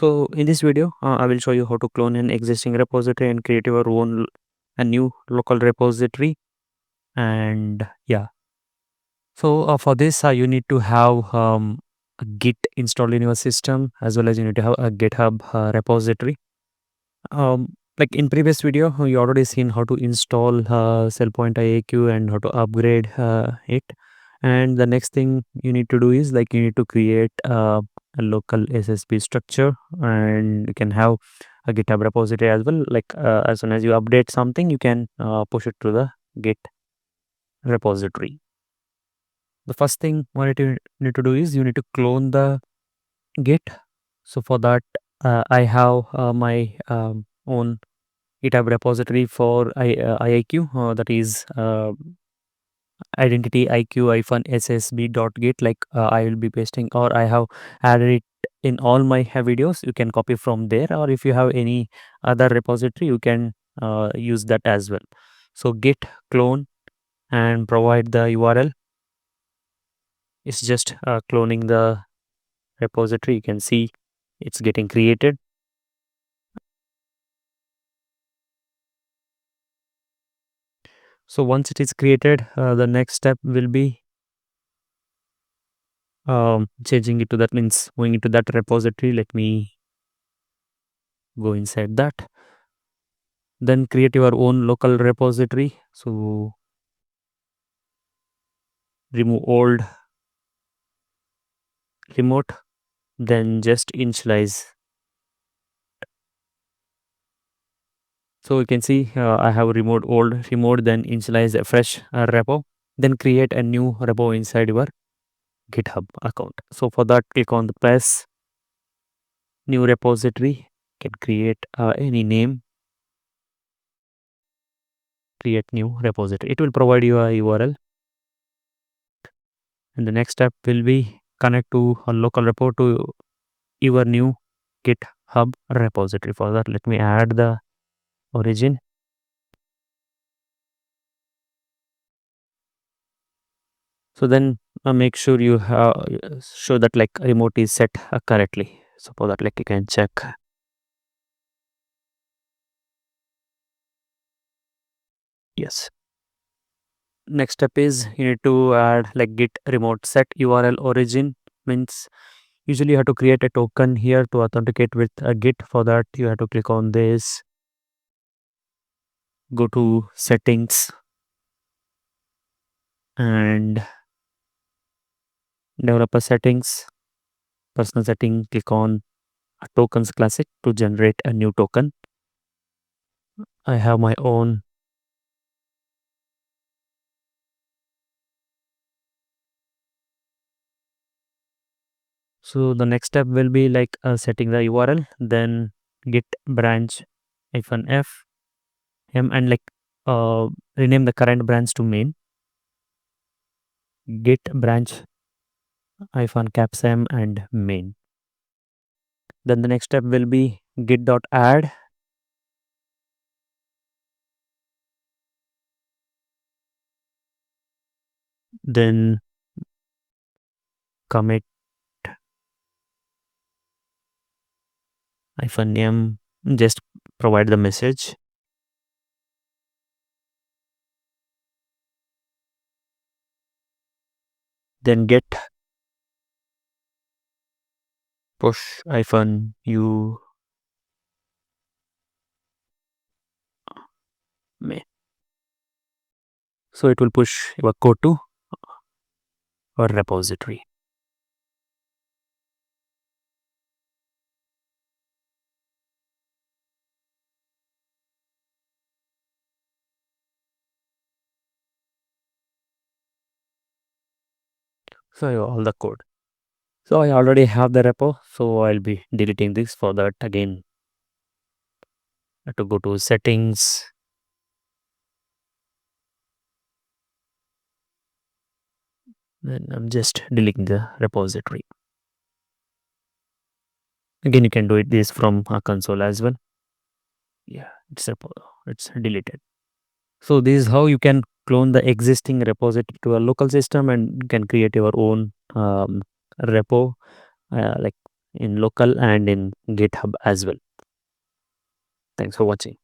So in this video, I will show you how to clone an existing repository and create your own a new local repository. And yeah, so for this, you need to have a Git installed in your system, as well as you need to have a GitHub repository. Like in previous video, you already seen how to install SailPoint IIQ and how to upgrade it. And the next thing you need to do is like you need to create a local SSP structure, and you can have a GitHub repository as well. Like as soon as you update something, you can push it to the Git repository. The first thing what you need to do is you need to clone the Git. So for that, I have my own GitHub repository for IIQ, that is IdentityIQ-ssb.git. Like I will be pasting, or I have added it in all my videos. You can copy from there, or if you have any other repository, you can use that as well. So git clone and provide the URL. It's just cloning the repository. You can see it's getting created. So once it is created, the next step will be changing it to that, means going into that repository. Let me go inside that. Then create your own local repository. So remove old remote, then just initialize. So you can see I have removed old remote, then initialize a fresh repo, then create a new repo inside your GitHub account. So for that, click on the plus new repository. You can create any name, create new repository. It will provide you a URL. And the next step will be connect to a local repo to your new GitHub repository. For that, let me add the origin. So then make sure you show that like remote is set correctly. So for that, like you can check. Yes. Next step is you need to add like git remote set URL origin, means usually you have to create a token here to authenticate with a git. For that, you have to click on this, go to settings and developer settings, personal setting, click on tokens classic to generate a new token. I have my own. So the next step will be like setting the URL, then git branch -f m, and like rename the current branch to main, git branch -caps m and main. Then the next step will be git.add, then commit -m, just provide the message. Then get push -u main. So it will push your code to our repository. So you have all the code. So I already have the repo, so I'll be deleting this. For that, again, I have to go to settings, then I'm just deleting the repository. Again, you can do it this from a console as well. Yeah, it's deleted. So this is how you can clone the existing repository to a local system, and you can create your own repo. Like in local and in GitHub as well. Thanks for watching.